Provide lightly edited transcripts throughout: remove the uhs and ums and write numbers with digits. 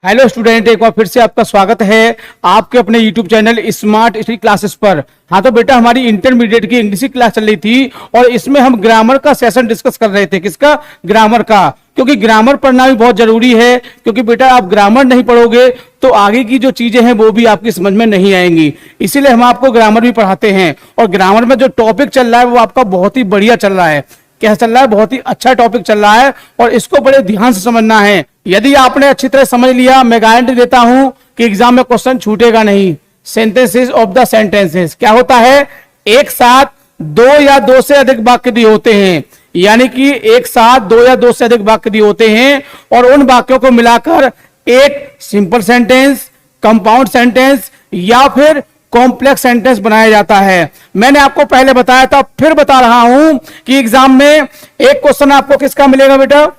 Hello student, एक बार फिर से आपका स्वागत है आपके अपने YouTube channel smart study classes पर। हाँ तो बेटा, हमारी इंटरमीडिएट की इंग्लिश की क्लास चल रही थी और इसमें हम ग्रामर का सेशन डिस्कस कर रहे थे। किसका? ग्रामर का। क्योंकि ग्रामर पढ़ना भी बहुत जरूरी है, क्योंकि बेटा आप ग्रामर नहीं पढ़ोगे तो आगे की जो चीजें हैं वो भी आपकी समझ में नहीं आएंगी। इसीलिए हम आपको ग्रामर भी पढ़ाते हैं और ग्रामर में जो टॉपिक चल रहा है वो आपका बहुत ही बढ़िया चल रहा है। क्या चल रहा है? बहुत ही अच्छा टॉपिक चल रहा है और इसको बड़े ध्यान से समझना है। यदि आपने अच्छी तरह समझ लिया, मैं गारंटी देता हूं कि एग्जाम में क्वेश्चन छूटेगा नहीं। सेंटेंसेस ऑफ द सेंटेंसेस क्या होता है? एक साथ दो या दो से अधिक वाक्य दिए होते हैं, यानी कि एक साथ दो या दो से अधिक वाक्य दिए होते हैं और उन वाक्यों को मिलाकर एक सिंपल सेंटेंस, कंपाउंड सेंटेंस या फिर कॉम्प्लेक्स सेंटेंस बनाया जाता है। मैंने आपको पहले बताया था, फिर बता रहा हूं कि एग्जाम में एक क्वेश्चन आपको किसका मिलेगा बेटा?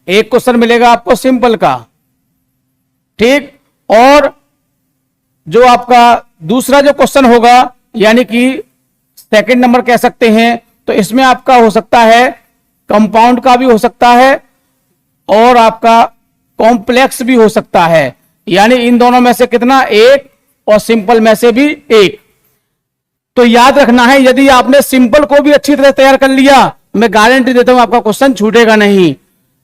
एक क्वेश्चन मिलेगा आपको सिंपल का, ठीक। और जो आपका दूसरा जो क्वेश्चन होगा, यानी कि सेकंड नंबर कह सकते हैं, तो इसमें आपका हो सकता है कंपाउंड का भी हो सकता है और आपका कॉम्प्लेक्स भी हो सकता है। यानी इन दोनों में से कितना? एक, और सिंपल में से भी एक। तो याद रखना है, यदि आपने सिंपल को भी अच्छी तरह तैयार कर लिया, मैं गारंटी देता हूं आपका क्वेश्चन छूटेगा नहीं।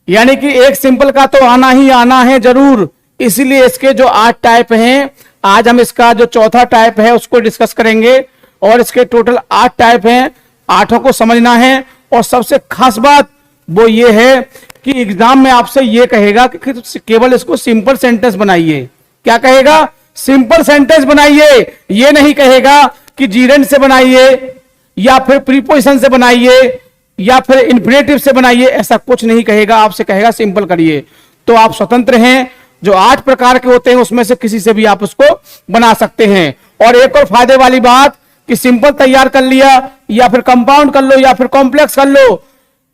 यानी कि एक सिंपल का तो आना ही आना है जरूर। इसीलिए इसके जो 8 टाइप हैं, आज हम इसका जो चौथा टाइप है उसको डिस्कस करेंगे और इसके टोटल 8 टाइप हैं, 8 को समझना है। और सबसे खास बात वो ये है कि एग्जाम में आपसे ये कहेगा कि केवल इसको सिंपल सेंटेंस बनाइए। क्या कहेगा? सिंपल सेंटेंस बनाइए। ये नहीं कहेगा कि जीरेंड से बनाइए या फिर प्रीपोजिशन से बनाइए या फिर इंफिनिटिव से बनाइए, ऐसा कुछ नहीं कहेगा। आपसे कहेगा सिंपल करिए। तो आप स्वतंत्र हैं, जो 8 प्रकार के होते हैं उसमें से किसी से भी आप उसको बना सकते हैं। और एक और फायदे वाली बात कि सिंपल तैयार कर लिया या फिर कंपाउंड कर लो या फिर कॉम्प्लेक्स कर लो,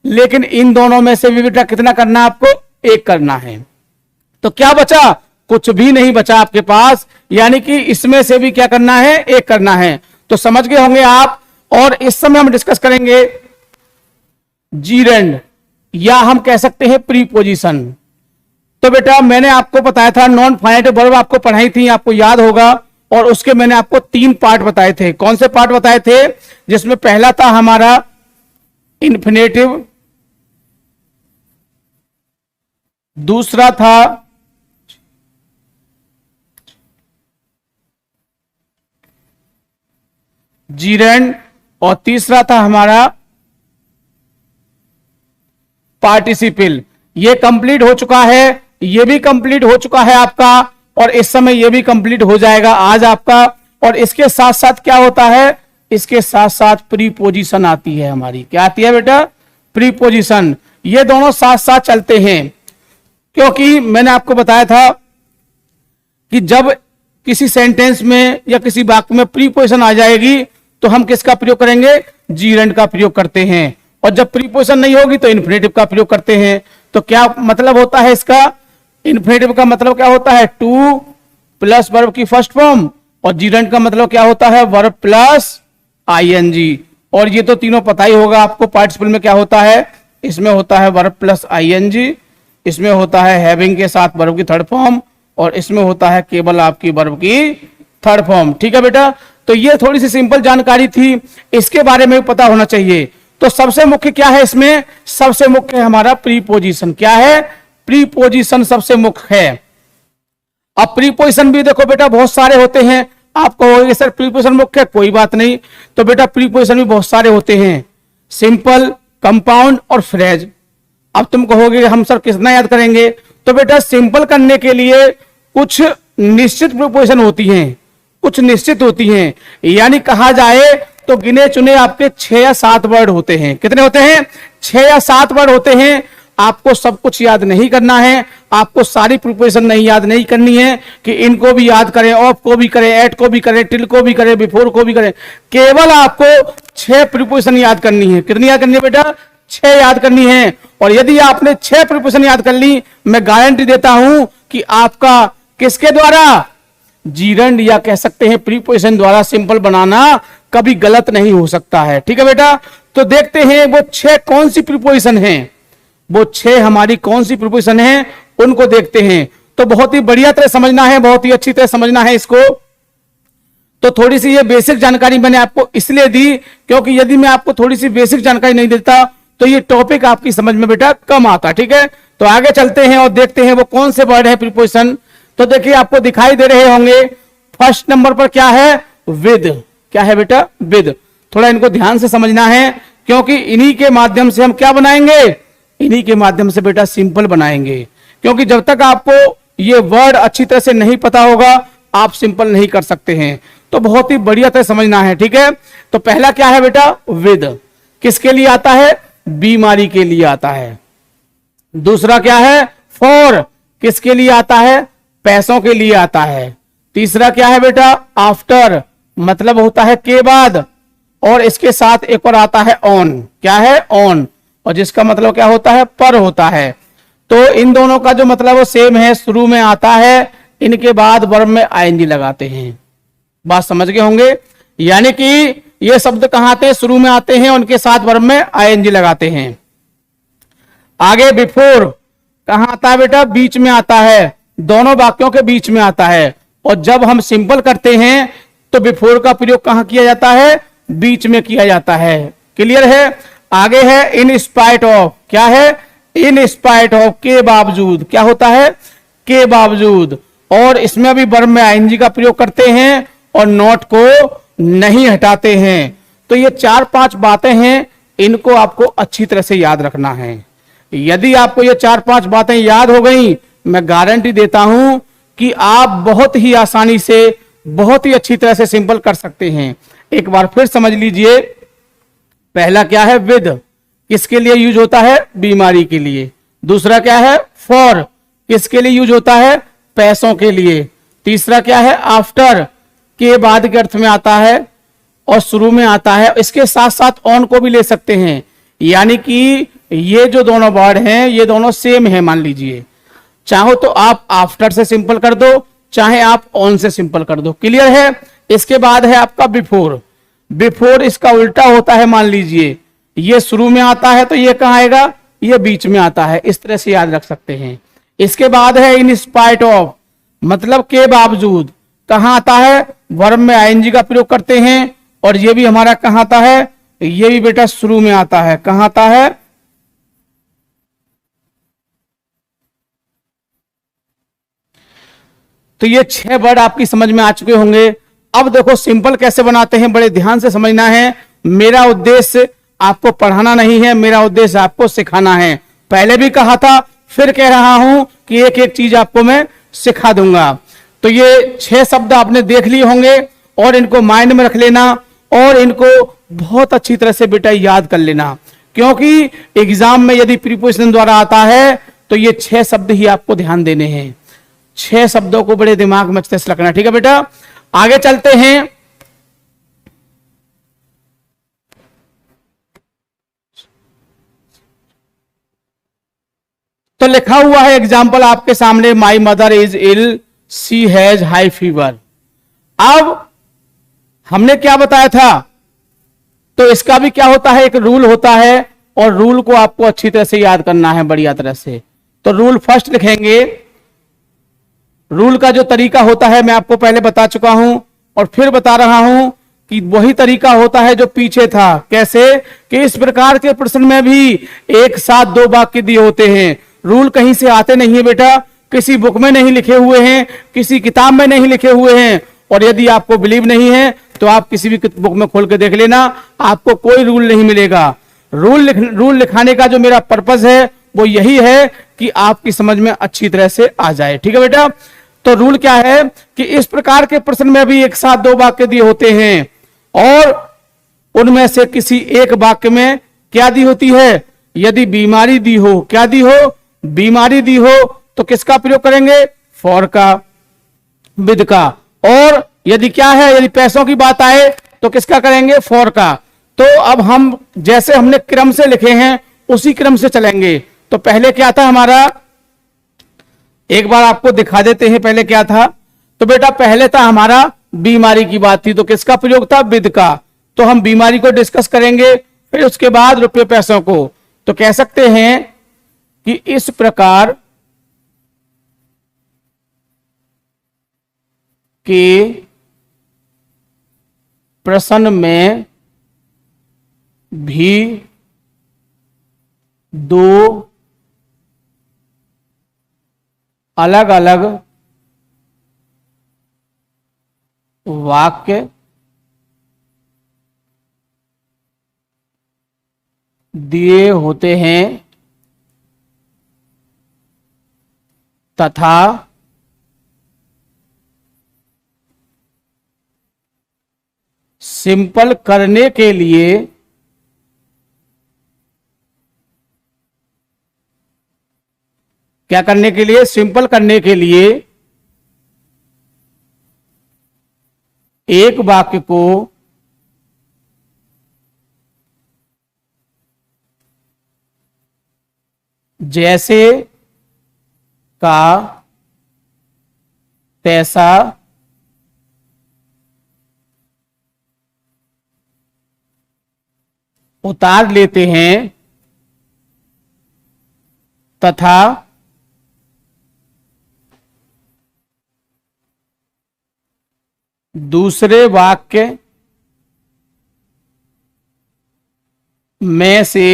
लेकिन इन दोनों में से भी बेटा कितना करना है आपको? एक करना है। तो क्या बचा? कुछ भी नहीं बचा आपके पास। यानी कि इसमें से भी क्या करना है? एक करना है। तो समझ गए होंगे आप। और इस समय हम डिस्कस करेंगे जीरेंड, या हम कह सकते हैं प्रीपोजिशन। तो बेटा मैंने आपको बताया था नॉन फाइनाइट वर्ब आपको पढ़ाई थी, आपको याद होगा। और उसके मैंने आपको 3 पार्ट बताए थे। कौन से पार्ट बताए थे? जिसमें पहला था हमारा इंफिनिटिव, दूसरा था जीरेंड और तीसरा था हमारा पार्टिसिपल। ये कंप्लीट हो चुका है, ये भी कंप्लीट हो चुका है आपका, और इस समय ये भी कंप्लीट हो जाएगा आज आपका। और इसके साथ साथ क्या होता है? इसके साथ साथ प्रीपोजिशन आती है हमारी। क्या आती है बेटा? प्रीपोजिशन। ये दोनों साथ साथ चलते हैं, क्योंकि मैंने आपको बताया था कि जब किसी सेंटेंस में या किसी वाक्य में प्रीपोजिशन आ जाएगी तो हम किसका प्रयोग करेंगे? जीरेंड का प्रयोग करते हैं। और जब प्रीपोजिशन नहीं होगी तो इन्फिनिटिव का प्रयोग करते हैं। तो क्या मतलब होता है इसका? इन्फिनिटिव का मतलब क्या होता है? टू प्लस वर्ब की फर्स्ट फॉर्म, और जीरेंड का मतलब क्या होता है? Verb plus I N G. और ये तो तीनों पता ही होगा आपको। पार्टिसिपल में क्या होता है? इसमें होता है वर्ब प्लस आईएनजी, इसमें होता है हैविंग के साथ वर्ब की थर्ड फॉर्म, और इसमें होता है केवल आपकी वर्ब की थर्ड फॉर्म। ठीक है बेटा, तो ये थोड़ी सी सिंपल जानकारी थी, इसके बारे में पता होना चाहिए। तो सबसे मुख्य क्या है इसमें? सबसे मुख्य है हमारा प्रीपोजिशन। क्या है? प्रीपोजिशन सबसे मुख्य है। अब प्रीपोजिशन भी देखो बेटा बहुत सारे होते हैं। आप कहोगे सर प्रीपोजिशन मुख्य है, कोई बात नहीं। तो बेटा प्रीपोजिशन भी बहुत सारे होते हैं, सिंपल, कंपाउंड और फ्रेज। अब तुम कहोगे हम सर कितना याद करेंगे? तो बेटा सिंपल करने के लिए कुछ निश्चित प्रीपोजिशन होती हैं, कुछ निश्चित होती हैं। यानी कहा जाए तो गिने चुने आपके 6 या 7 वर्ड होते हैं। कितने होते हैं? 6 या 7 वर्ड होते हैं। आपको सब कुछ याद नहीं करना है, आपको सारी प्रीपोजिशन नहीं याद नहीं करनी है कि इनको भी याद करें, ऑफ को भी करें, एट को भी करें, टिल को भी करें, बिफोर को भी करें। केवल आपको 6 प्रीपोजिशन याद करनी है। कितनी याद करनी है बेटा? 6 याद करनी है। और यदि आपने 6 प्रीपोजिशन याद कर ली, मैं गारंटी देता हूं कि आपका किसके द्वारा? जीरेंड या कह सकते हैं प्रीपोजिशन द्वारा सिंपल बनाना कभी गलत नहीं हो सकता है। ठीक है बेटा, तो देखते हैं वो 6 कौन सी प्रीपोजिशन हैं। वो 6 हमारी कौन सी प्रीपोजिशन हैं उनको देखते हैं। तो बहुत ही बढ़िया तरह समझना है, बहुत ही अच्छी तरह समझना है इसको। तो थोड़ी सी ये बेसिक जानकारी मैंने आपको इसलिए दी क्योंकि यदि मैं आपको थोड़ी सी बेसिक जानकारी नहीं देता तो ये टॉपिक आपकी समझ में बेटा कम आता। ठीक है, तो आगे चलते हैं और देखते हैं वो कौन से वर्ड है प्रीपोजिशन। तो देखिए आपको दिखाई दे रहे होंगे फर्स्ट नंबर पर क्या है, विद। क्या है बेटा, विद। थोड़ा इनको ध्यान से समझना है क्योंकि इन्हीं के माध्यम से हम क्या बनाएंगे, इन्हीं के माध्यम से बेटा सिंपल बनाएंगे। क्योंकि जब तक आपको ये वर्ड अच्छी तरह से नहीं पता होगा आप सिंपल नहीं कर सकते हैं। तो बहुत ही बढ़िया तरह समझना है। ठीक है, तो पहला क्या है बेटा, विद। किसके लिए आता है, बीमारी के लिए आता है। दूसरा क्या है, फॉर। किसके लिए आता है, पैसों के लिए आता है। तीसरा क्या है बेटा, आफ्टर, मतलब होता है के बाद। और इसके साथ एक और आता है ऑन। क्या है, ऑन, और जिसका मतलब क्या होता है, पर होता है। तो इन दोनों का जो मतलब वो सेम है, शुरू में आता है, इनके बाद वर्ब में आईएनजी लगाते हैं। बात समझ गए होंगे, यानी कि ये शब्द कहां आते हैं, शुरू में आते हैं, उनके साथ वर्ब में आईएनजी लगाते हैं। आगे बिफोर कहां आता है बेटा, बीच में आता है, दोनों वाक्यों के बीच में आता है। और जब हम सिंपल करते हैं तो बिफोर का प्रयोग कहां किया जाता है, बीच में किया जाता है। क्लियर है। आगे है इन स्पाइट ऑफ। क्या है, इन स्पाइट ऑफ, के बावजूद। क्या होता है, के बावजूद। और इसमें भी वर्ब में आईएनजी का प्रयोग करते हैं और नॉट को नहीं हटाते हैं। तो ये 4-5 बातें हैं, इनको आपको अच्छी तरह से याद रखना है। यदि आपको ये 4-5 बातें याद हो गई, मैं गारंटी देता हूं कि आप बहुत ही आसानी से, बहुत ही अच्छी तरह से सिंपल कर सकते हैं। एक बार फिर समझ लीजिए, पहला क्या है, विद। किसके लिए यूज होता है, बीमारी के लिए। दूसरा क्या है, फॉर। किसके लिए यूज होता है, पैसों के लिए। तीसरा क्या है, आफ्टर, के बाद के अर्थ में आता है और शुरू में आता है। इसके साथ साथ ऑन को भी ले सकते हैं, यानी कि ये जो दोनों वर्ड हैं ये दोनों सेम है। मान लीजिए चाहो तो आप आफ्टर से सिंपल कर दो, चाहे आप ऑन से सिंपल कर दो। क्लियर है। इसके बाद है आपका बिफोर। बिफोर इसका उल्टा होता है, मान लीजिए ये शुरू में आता है तो ये कहां आएगा, ये बीच में आता है। इस तरह से याद रख सकते हैं। इसके बाद है इन स्पाइट ऑफ, मतलब के बावजूद। कहां आता है, वर्ब में आईएनजी का प्रयोग करते हैं। और ये भी हमारा कहां आता है, ये भी बेटा शुरू में आता है। कहां आता है, तो ये 6 वर्ड आपकी समझ में आ चुके होंगे। अब देखो सिंपल कैसे बनाते हैं, बड़े ध्यान से समझना है। मेरा उद्देश्य आपको पढ़ाना नहीं है, मेरा उद्देश्य आपको सिखाना है। पहले भी कहा था, फिर कह रहा हूं कि एक एक चीज आपको मैं सिखा दूंगा। तो ये 6 शब्द आपने देख लिए होंगे और इनको माइंड में रख लेना और इनको बहुत अच्छी तरह से बेटा याद कर लेना, क्योंकि एग्जाम में यदि प्रीपोजिशन द्वारा आता है तो ये 6 शब्द ही आपको ध्यान देने हैं। 6 शब्दों को बड़े दिमाग में अच्छे से रखना। ठीक है बेटा, आगे चलते हैं। तो लिखा हुआ है एग्जाम्पल आपके सामने, my mother is ill, she has high fever. अब हमने क्या बताया था, तो इसका भी क्या होता है, एक रूल होता है और रूल को आपको अच्छी तरह से याद करना है, बढ़िया तरह से। तो रूल फर्स्ट लिखेंगे। रूल का जो तरीका होता है मैं आपको पहले बता चुका हूं और फिर बता रहा हूं कि वही तरीका होता है जो पीछे था। कैसे, कि इस प्रकार के प्रश्न में भी एक साथ 2 वाक्य दिए होते हैं। रूल कहीं से आते नहीं है बेटा, किसी बुक में नहीं लिखे हुए हैं, किसी किताब में नहीं लिखे हुए हैं। और यदि आपको बिलीव नहीं है तो आप किसी भी बुक में खोल के देख लेना, आपको कोई रूल नहीं मिलेगा। रूल लिखाने का जो मेरा पर्पस है वो यही है कि आपकी समझ में अच्छी तरह से आ जाए। ठीक है बेटा, तो रूल क्या है कि इस प्रकार के प्रश्न में भी एक साथ 2 वाक्य दिए होते हैं और उनमें से किसी एक वाक्य में क्या दी होती है, यदि बीमारी दी हो, क्या दी हो, बीमारी दी हो, तो किसका प्रयोग करेंगे, फॉर का, विद का। और यदि क्या है, यदि पैसों की बात आए तो किसका करेंगे, फॉर का। तो अब हम जैसे हमने क्रम से लिखे हैं उसी क्रम से चलेंगे। तो पहले क्या था हमारा, एक बार आपको दिखा देते हैं पहले क्या था। तो बेटा पहले था हमारा बीमारी की बात थी, तो किसका प्रयोग था, विद का। तो हम बीमारी को डिस्कस करेंगे, फिर उसके बाद रुपये पैसों को। तो कह सकते हैं कि इस प्रकार के प्रश्न में भी दो अलग अलग वाक्य दिए होते हैं तथा सिंपल करने के लिए क्या करने के लिए, सिंपल करने के लिए एक वाक्य को जैसे का तैसा उतार लेते हैं तथा दूसरे वाक्य में से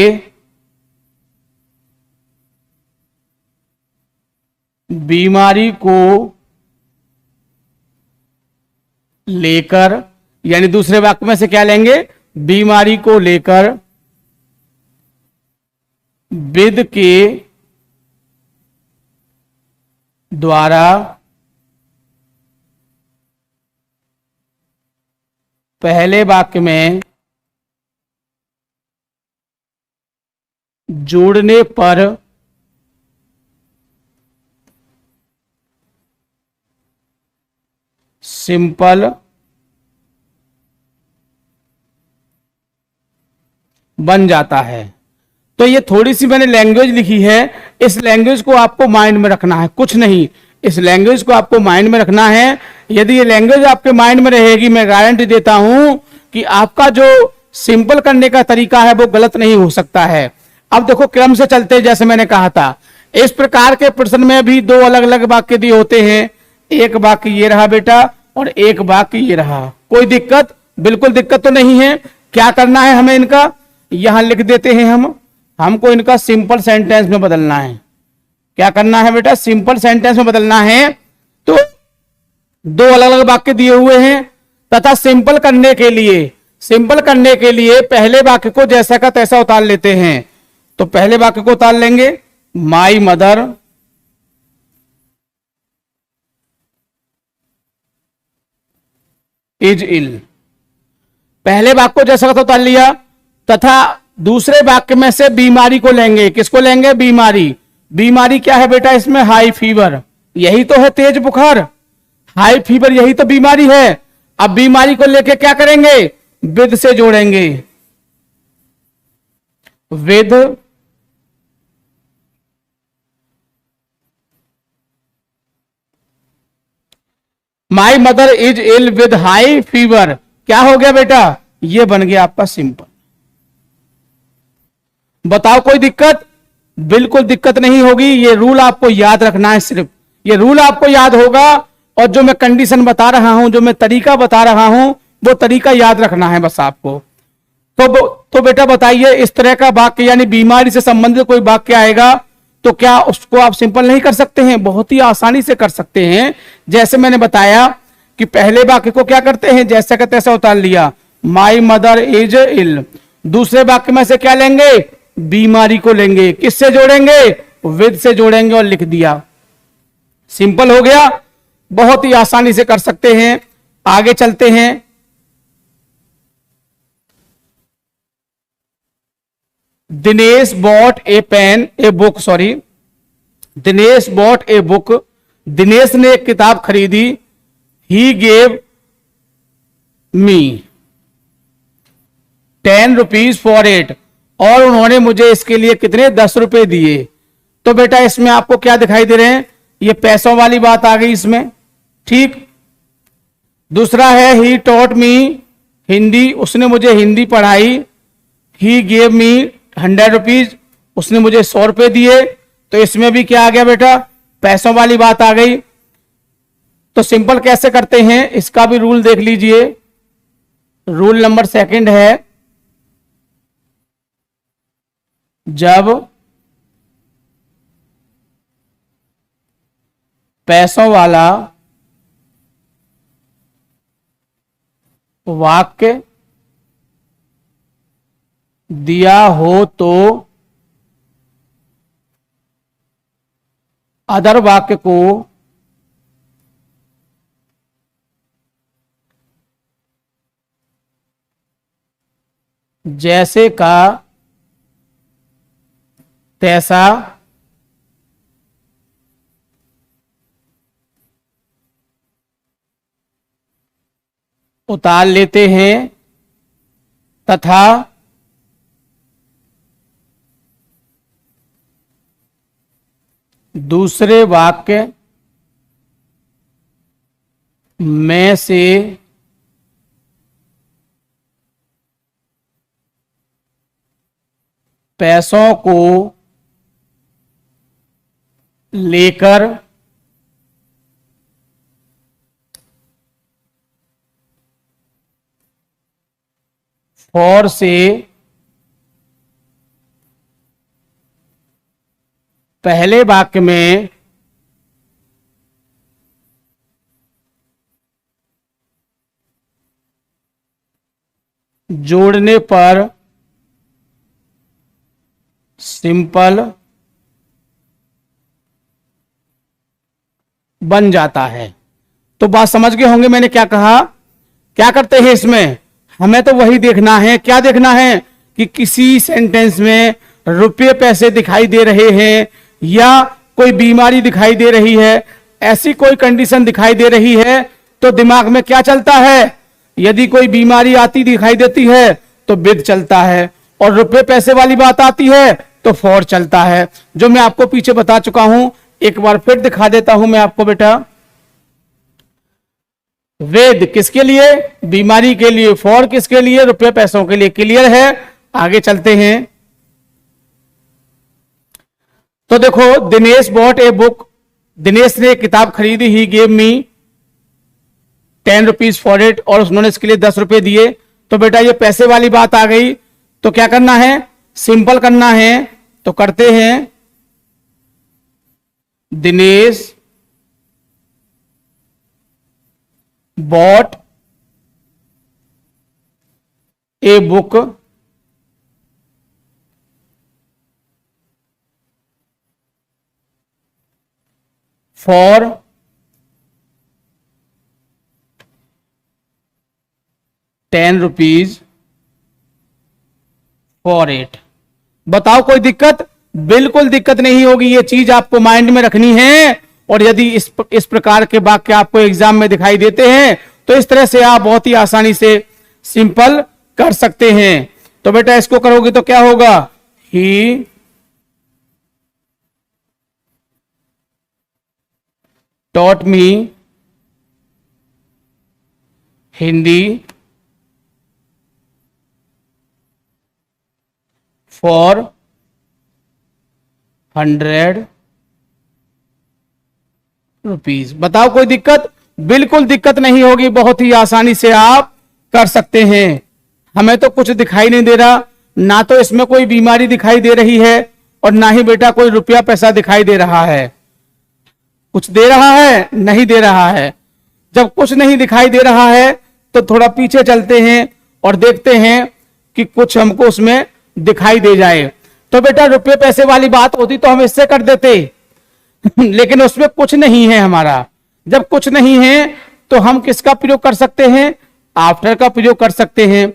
बीमारी को लेकर, यानी दूसरे वाक्य में से क्या लेंगे, बीमारी को लेकर विद के द्वारा पहले वाक्य में जोड़ने पर सिंपल बन जाता है। तो ये थोड़ी सी मैंने लैंग्वेज लिखी है, इस लैंग्वेज को आपको माइंड में रखना है, कुछ नहीं, इस लैंग्वेज को आपको माइंड में रखना है। यदि ये लैंग्वेज आपके माइंड में रहेगी, मैं गारंटी देता हूं कि आपका जो सिंपल करने का तरीका है वो गलत नहीं हो सकता है। अब देखो क्रम से चलते, जैसे मैंने कहा था, इस प्रकार के प्रश्न में भी दो अलग अलग वाक्य दिए होते हैं। एक वाक्य ये रहा बेटा और एक वाक्य ये रहा। कोई दिक्कत, बिल्कुल दिक्कत तो नहीं है। क्या करना है हमें, इनका यहां लिख देते हैं हमको इनका सिंपल सेंटेंस में बदलना है। क्या करना है बेटा, सिंपल सेंटेंस में बदलना है। तो दो अलग अलग वाक्य दिए हुए हैं तथा सिंपल करने के लिए पहले वाक्य को जैसा का तैसा उतार लेते हैं। तो पहले वाक्य को उतार लेंगे, माई मदर इज इल। पहले वाक्य को जैसा का उतार लिया तथा दूसरे वाक्य में से बीमारी को लेंगे। किसको लेंगे, बीमारी। बीमारी क्या है बेटा इसमें, हाई फीवर। यही तो है तेज बुखार, हाई फीवर यही तो बीमारी है। अब बीमारी को लेके क्या करेंगे, विद से जोड़ेंगे। With my mother is ill with high fever. क्या हो गया बेटा, ये बन गया आपका सिंपल। बताओ कोई दिक्कत, बिल्कुल दिक्कत नहीं होगी। ये रूल आपको याद रखना है, सिर्फ ये रूल आपको याद होगा। और जो मैं कंडीशन बता रहा हूं, जो मैं तरीका बता रहा हूं, वो तरीका याद रखना है बस आपको। तो बेटा बताइए, इस तरह का वाक्य यानी बीमारी से संबंधित कोई वाक्य आएगा तो क्या उसको आप सिंपल नहीं कर सकते हैं? बहुत ही आसानी से कर सकते हैं। जैसे मैंने बताया कि पहले वाक्य को क्या करते हैं, जैसा का तैसा उतार लिया, माई मदर इज इल। दूसरे वाक्य में से क्या लेंगे, बीमारी को लेंगे। किससे जोड़ेंगे, विद से जोड़ेंगे और लिख दिया। सिंपल हो गया, बहुत ही आसानी से कर सकते हैं। आगे चलते हैं। Dinesh bought a pen a book, sorry, Dinesh bought a book. Dinesh ने एक किताब खरीदी। He gave me 10 rupees for it. और उन्होंने मुझे इसके लिए कितने, 10 रुपए दिए। तो बेटा इसमें आपको क्या दिखाई दे रहे हैं, ये पैसों वाली बात आ गई इसमें, ठीक। दूसरा है ही टॉट मी हिंदी, उसने मुझे हिंदी पढ़ाई। ही गेव मी 100 रुपीज, उसने मुझे 100 रुपए दिए। तो इसमें भी क्या आ गया बेटा, पैसों वाली बात आ गई। तो सिंपल कैसे करते हैं इसका भी रूल देख लीजिए। रूल नंबर सेकंड है, जब पैसों वाला वाक्य दिया हो तो अदर वाक्य को जैसे का तैसा उतार लेते हैं तथा दूसरे वाक्य में से पैसों को लेकर फॉर से पहले वाक्य में जोड़ने पर सिंपल बन जाता है। तो बात समझ गए होंगे मैंने क्या कहा। क्या करते हैं इसमें, हमें तो वही देखना है। क्या देखना है कि किसी सेंटेंस में रुपये पैसे दिखाई दे रहे हैं या कोई बीमारी दिखाई दे रही है, ऐसी कोई कंडीशन दिखाई दे रही है तो दिमाग में क्या चलता है। यदि कोई बीमारी आती दिखाई देती है तो विद चलता है, और रुपये पैसे वाली बात आती है तो फॉर चलता है, जो मैं आपको पीछे बता चुका हूं। एक बार फिर दिखा देता हूं मैं आपको बेटा। वेद किसके लिए, बीमारी के लिए, फॉर किसके लिए, रुपये पैसों के लिए। क्लियर है, आगे चलते हैं। तो देखो, Dinesh bought a book, Dinesh ने एक किताब खरीदी, he gave me 10 rupees for it, और उन्होंने इसके लिए 10 रुपए दिए। तो बेटा ये पैसे वाली बात आ गई, तो क्या करना है, सिंपल करना है। तो करते हैं, Dinesh bought a book for ₹10 for it. बताओ कोई दिक्कत, बिल्कुल दिक्कत नहीं होगी। ये चीज आपको माइंड में रखनी है। और यदि इस प्रकार के वाक्य आपको एग्जाम में दिखाई देते हैं तो इस तरह से आप बहुत ही आसानी से सिंपल कर सकते हैं। तो बेटा इसको करोगे तो क्या होगा, he taught me Hindi for 100 rupees. बताओ कोई दिक्कत, बिल्कुल दिक्कत नहीं होगी, बहुत ही आसानी से आप कर सकते हैं। हमें तो कुछ दिखाई नहीं दे रहा, ना तो इसमें कोई बीमारी दिखाई दे रही है और ना ही बेटा कोई रुपया पैसा दिखाई दे रहा है। कुछ दे रहा है, नहीं दे रहा है। जब कुछ नहीं दिखाई दे रहा है तो थोड़ा पीछे चलते हैं और देखते हैं कि कुछ हमको उसमें दिखाई दे जाए। तो बेटा रुपये पैसे वाली बात होती तो हम इससे कर देते, लेकिन उसमें कुछ नहीं है हमारा। जब कुछ नहीं है तो हम किसका प्रयोग कर सकते हैं, आफ्टर का प्रयोग कर सकते हैं,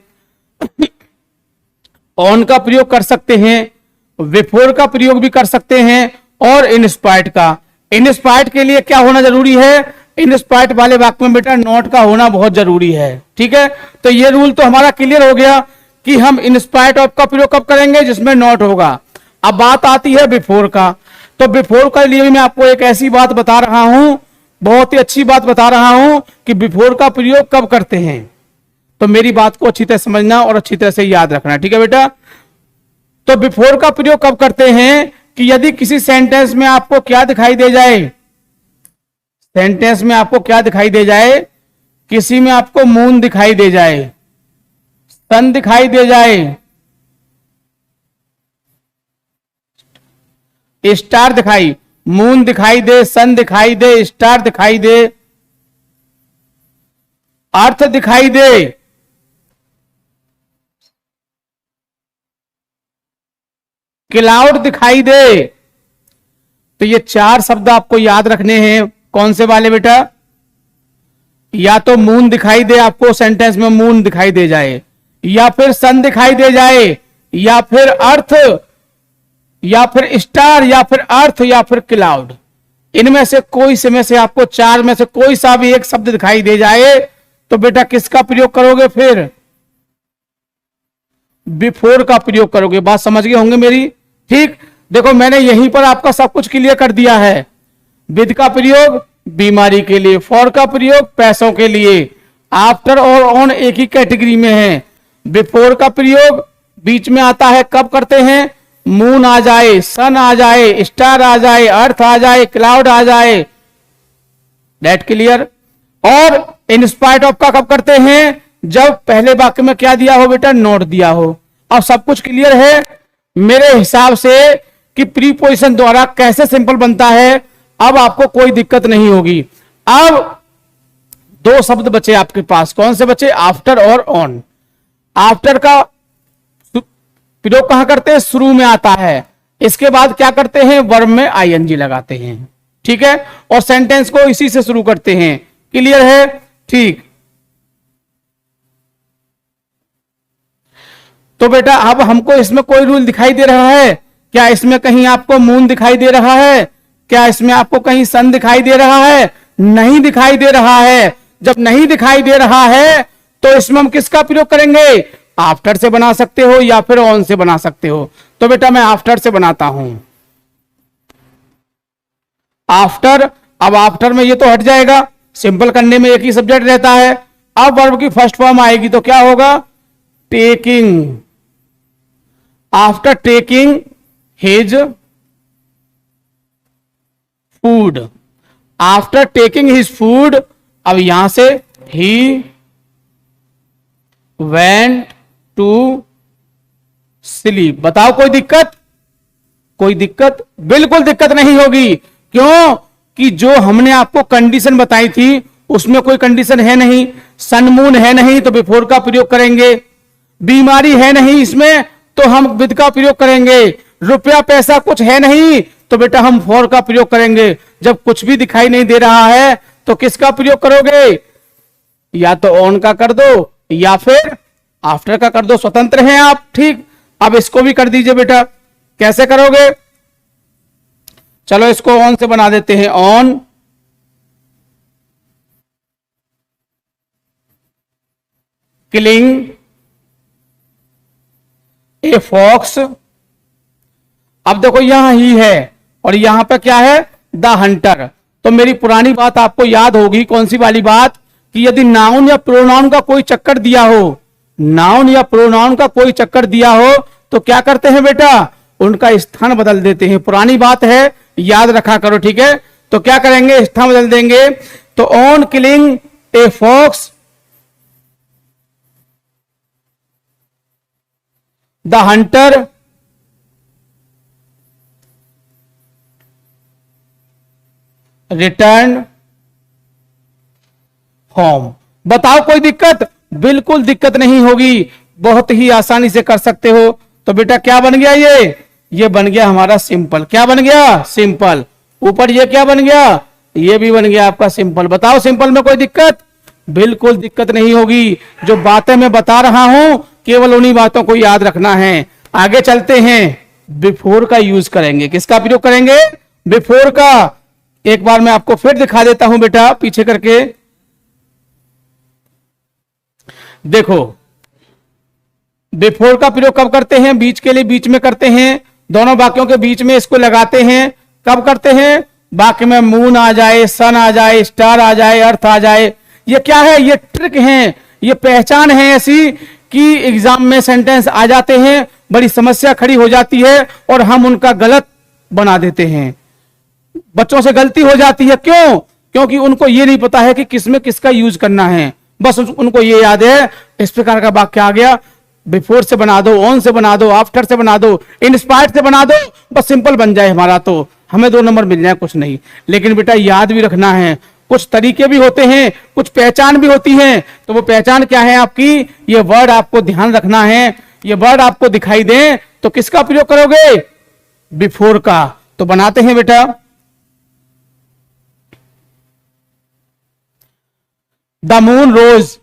ऑन का प्रयोग कर सकते हैं, बिफोर का प्रयोग भी कर सकते हैं, और इनस्पाइट का। इनस्पाइट के लिए क्या होना जरूरी है, इनस्पाइट वाले वाक्य में बेटा नॉट का होना बहुत जरूरी है। ठीक है, तो ये रूल तो हमारा क्लियर हो गया कि हम इनस्पाइट ऑफ का प्रयोग कब करेंगे, जिसमें नॉट होगा। अब बात आती है बिफोर का। तो बिफोर के लिए मैं आपको एक ऐसी बात बता रहा हूं, बहुत ही अच्छी बात बता रहा हूं कि बिफोर का प्रयोग कब करते हैं। तो मेरी बात को अच्छी तरह समझना और अच्छी तरह से याद रखना, ठीक है बेटा। तो बिफोर का प्रयोग कब करते हैं कि यदि किसी सेंटेंस में आपको क्या दिखाई दे जाए, सेंटेंस में आपको क्या दिखाई दे जाए, किसी में आपको मून दिखाई दे जाए, सन दिखाई दे जाए, स्टार दिखाई, मून दिखाई दे, सन दिखाई दे, स्टार दिखाई दे, अर्थ दिखाई दे, क्लाउड दिखाई दे, तो ये चार शब्द आपको याद रखने हैं। कौन से वाले बेटा? या तो मून दिखाई दे, आपको सेंटेंस में मून दिखाई दे जाए, या फिर सन दिखाई दे जाए, या फिर अर्थ, या फिर स्टार, या फिर अर्थ, या फिर क्लाउड। इनमें से कोई से में से आपको चार में से कोई सा भी एक शब्द दिखाई दे जाए तो बेटा किसका प्रयोग करोगे? फिर बिफोर का प्रयोग करोगे। बात समझ गए होंगे मेरी? ठीक, देखो मैंने यहीं पर आपका सब कुछ क्लियर कर दिया है। विद का प्रयोग बीमारी के लिए, फॉर का प्रयोग पैसों के लिए, आफ्टर और ऑन एक ही कैटेगरी में है। बिफोर का प्रयोग बीच में आता है, कब करते हैं? मून आ जाए, सन आ जाए, स्टार आ जाए, अर्थ आ जाए, क्लाउड आ जाए। That clear? और इन स्पाइट ऑफ का कब करते हैं? जब पहले वाक्य में क्या दिया हो बेटा? नोट दिया हो। अब सब कुछ क्लियर है मेरे हिसाब से कि प्रीपोजिशन द्वारा कैसे सिंपल बनता है। अब आपको कोई दिक्कत नहीं होगी। अब दो शब्द बचे आपके पास। कौन से बचे? आफ्टर और ऑन। आफ्टर का प्रयोग कहां करते हैं? शुरू में आता है। इसके बाद क्या करते हैं? वर्ब में आईएनजी लगाते हैं। ठीक है, और सेंटेंस को इसी से शुरू करते हैं। क्लियर है? ठीक, तो बेटा अब हमको इसमें कोई रूल दिखाई दे रहा है क्या? इसमें कहीं आपको मून दिखाई दे रहा है क्या? इसमें आपको कहीं सन दिखाई दे रहा है? नहीं दिखाई दे रहा है। जब नहीं दिखाई दे रहा है तो इसमें हम किसका प्रयोग करेंगे? आफ्टर से बना सकते हो या फिर ऑन से बना सकते हो। तो बेटा मैं आफ्टर से बनाता हूं। आफ्टर, अब आफ्टर में ये तो हट जाएगा, सिंपल करने में एक ही सब्जेक्ट रहता है। अब वर्ब की फर्स्ट फॉर्म आएगी तो क्या होगा? Taking. After taking his food. After taking his food, अब यहां से ही वेंट टू स्लीप। बताओ कोई दिक्कत? कोई दिक्कत? बिल्कुल दिक्कत नहीं होगी। क्यों? कि जो हमने आपको कंडीशन बताई थी उसमें कोई कंडीशन है नहीं। सन मून है नहीं तो बिफोर का प्रयोग करेंगे। बीमारी है नहीं इसमें तो हम विद का प्रयोग करेंगे। रुपया पैसा कुछ है नहीं तो बेटा हम फॉर का प्रयोग करेंगे। जब कुछ भी दिखाई नहीं दे रहा है तो किसका प्रयोग करोगे? या तो ऑन का कर दो या फिर आफ्टर का कर दो, स्वतंत्र हैं आप। ठीक, अब इसको भी कर दीजिए बेटा। कैसे करोगे? चलो इसको ऑन से बना देते हैं। On killing a fox. अब देखो यहां ही है और यहां पे क्या है? The Hunter. तो मेरी पुरानी बात आपको याद होगी। कौन सी वाली बात? कि यदि नाउन या प्रोनाउन का कोई चक्कर दिया हो, नाउन या प्रोनाउन का कोई चक्कर दिया हो तो क्या करते हैं बेटा? उनका स्थान बदल देते हैं। पुरानी बात है, याद रखा करो। ठीक है, तो क्या करेंगे? स्थान बदल देंगे। तो on killing a fox the hunter return home. बताओ कोई दिक्कत? बिल्कुल दिक्कत नहीं होगी, बहुत ही आसानी से कर सकते हो। तो बेटा क्या बन गया? ये बन गया हमारा सिंपल। क्या बन गया? सिंपल। ऊपर ये क्या बन गया? ये भी बन गया आपका सिंपल। बताओ सिंपल में कोई दिक्कत? बिल्कुल दिक्कत नहीं होगी। जो बातें मैं बता रहा हूं केवल उन्हीं बातों को याद रखना है। आगे चलते हैं, बिफोर का यूज करेंगे। किसका प्रयोग करेंगे? बिफोर का। एक बार मैं आपको फिर दिखा देता हूं बेटा, पीछे करके देखो। बिफोर का प्रयोग कब करते हैं? बीच के लिए बीच में करते हैं। दोनों वाक्यों के बीच में इसको लगाते हैं। कब करते हैं? वाक्य में मून आ जाए, सन आ जाए, स्टार आ जाए, अर्थ आ जाए। ये क्या है? ये ट्रिक है, ये पहचान है ऐसी कि एग्जाम में सेंटेंस आ जाते हैं, बड़ी समस्या खड़ी हो जाती है और हम उनका गलत बना देते हैं। बच्चों से गलती हो जाती है। क्यों? क्योंकि उनको ये नहीं पता है कि किसमें किसका यूज करना है, बस उनको ये याद है इस प्रकार का वाक्य आ गया, बिफोर से बना दो, ऑन से बना दो, आफ्टर से बना दो, इंस्पायर्ड से बना दो, बस सिंपल बन जाए हमारा, तो हमें 2 नंबर मिल जाए, कुछ नहीं। लेकिन बेटा याद भी रखना है, कुछ तरीके भी होते हैं, कुछ पहचान भी होती है। तो वो पहचान क्या है आपकी, ये वर्ड आपको ध्यान रखना है। ये वर्ड आपको दिखाई दे तो किसका प्रयोग करोगे, बिफोर का। तो बनाते हैं बेटा, द मून रोज,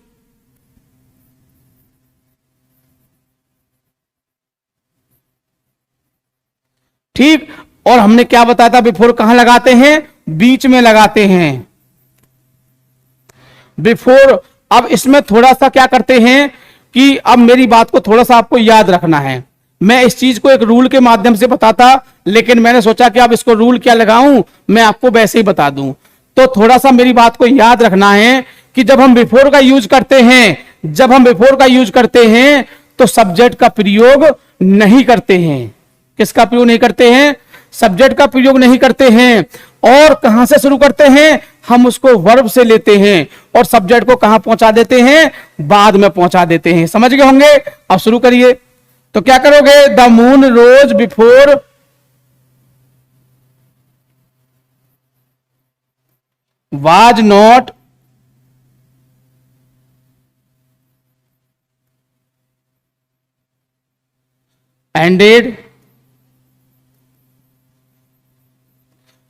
ठीक। और हमने क्या बताया था, बिफोर कहां लगाते हैं, बीच में लगाते हैं, बिफोर। अब इसमें थोड़ा सा क्या करते हैं कि अब मेरी बात को थोड़ा सा आपको याद रखना है। मैं इस चीज को एक रूल के माध्यम से बताता, लेकिन मैंने सोचा कि अब इसको रूल क्या लगाऊं, मैं आपको वैसे ही बता दूं। तो थोड़ा सा मेरी बात को याद रखना है कि जब हम बिफोर का यूज करते हैं, जब हम बिफोर का यूज करते हैं तो सब्जेक्ट का प्रयोग नहीं करते हैं। किसका प्रयोग नहीं करते हैं, सब्जेक्ट का प्रयोग नहीं करते हैं। और कहां से शुरू करते हैं, हम उसको वर्ब से लेते हैं और सब्जेक्ट को कहां पहुंचा देते हैं, बाद में पहुंचा देते हैं। समझ गए होंगे। अब शुरू करिए। तो क्या करोगे, the moon rose before was not ended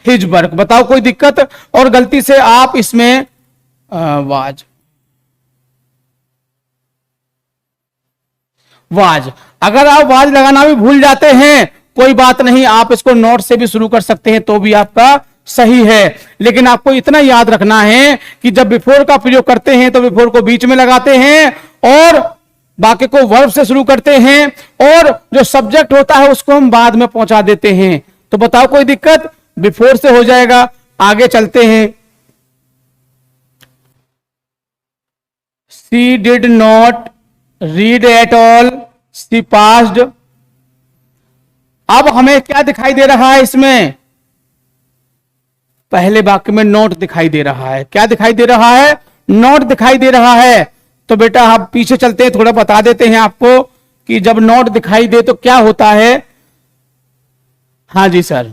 his work. बताओ कोई दिक्कत। और गलती से आप इसमें वाज अगर आप वाज लगाना भी भूल जाते हैं कोई बात नहीं, आप इसको नॉट से भी शुरू कर सकते हैं तो भी आपका सही है। लेकिन आपको इतना याद रखना है कि जब बिफोर का प्रयोग करते हैं तो बिफोर को बीच में लगाते हैं और बाकी को वर्ब से शुरू करते हैं और जो सब्जेक्ट होता है उसको हम बाद में पहुंचा देते हैं। तो बताओ कोई दिक्कत, बिफोर से हो जाएगा। आगे चलते हैं। She did not read at all, she passed. अब हमें क्या दिखाई दे रहा है इसमें, पहले वाक्य में नोट दिखाई दे रहा है। क्या दिखाई दे रहा है, नोट दिखाई दे रहा है। तो बेटा आप पीछे चलते हैं, थोड़ा बता देते हैं आपको कि जब नोट दिखाई दे तो क्या होता है। हाँ जी सर,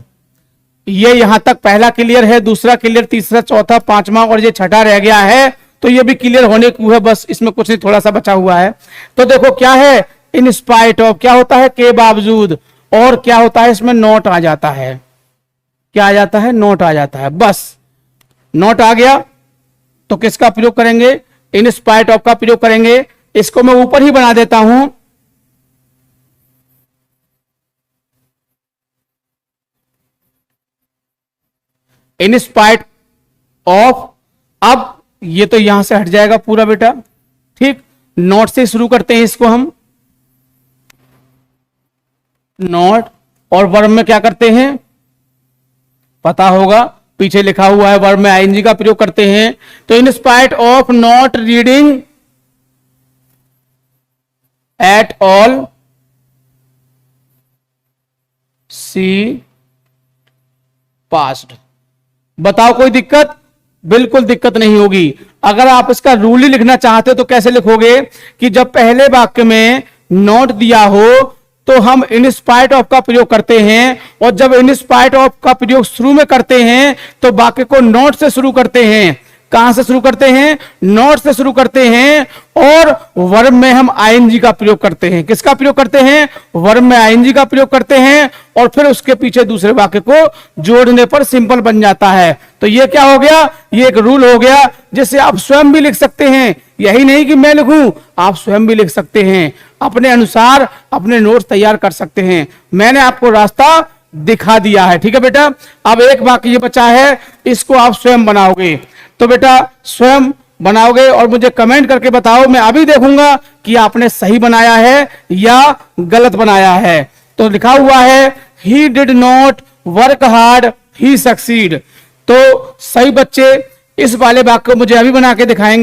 ये यहां तक पहला क्लियर है, दूसरा क्लियर, तीसरा, चौथा, पांचवा और ये छठा रह गया है। तो ये भी क्लियर होने को है, बस इसमें कुछ नहीं, थोड़ा सा बचा हुआ है। तो देखो क्या है, इन स्पाइट ऑफ क्या होता है, के बावजूद। और क्या होता है इसमें, नोट आ जाता है। क्या आ जाता है, नोट आ जाता है। बस नोट आ गया तो किसका प्रयोग करेंगे, इन स्पाइट ऑफ का प्रयोग करेंगे। इसको मैं ऊपर ही बना देता हूं। इन स्पाइट ऑफ। अब ये तो यहां से हट जाएगा पूरा बेटा, ठीक। नॉट से शुरू करते हैं इसको हम, नॉट। और वर्ब में क्या करते हैं, पता होगा, पीछे लिखा हुआ है, वर्ब में आईएनजी का प्रयोग करते हैं। तो in spite of not reading at all, she passed. बताओ कोई दिक्कत, बिल्कुल दिक्कत नहीं होगी। अगर आप इसका रूल ही लिखना चाहते हो तो कैसे लिखोगे कि जब पहले वाक्य में नॉट दिया हो तो हम इन स्पाइट ऑफ का प्रयोग करते हैं, और जब इन स्पाइट ऑफ का प्रयोग शुरू में करते हैं तो वाक्य को नॉट से शुरू करते हैं। कहां से शुरू करते हैं, नॉट से शुरू करते हैं। और वर्ब में हम आईएनजी का प्रयोग करते हैं। किसका प्रयोग करते हैं, वर्ब में आईएनजी का प्रयोग करते हैं। और फिर उसके पीछे दूसरे वाक्य को जोड़ने पर सिंपल बन जाता है। तो ये क्या हो गया, ये एक रूल हो गया जिसे आप स्वयं भी लिख सकते हैं। यही नहीं कि मैं लिखूं, आप स्वयं भी लिख सकते हैं, अपने अनुसार अपने नोट्स तैयार कर सकते हैं। मैंने आपको रास्ता दिखा दिया है, ठीक है बेटा। अब एक वाक्य ये बचा है, इसको आप स्वयं बनाओगे। तो बेटा स्वयं बनाओगे और मुझे कमेंट करके बताओ, मैं अभी देखूंगा कि आपने सही बनाया है या गलत बनाया है। तो लिखा हुआ है he did not work hard, he succeed. तो सही बच्चे इस वाले वाक्य को मुझे अभी बना के दिखाएंगे।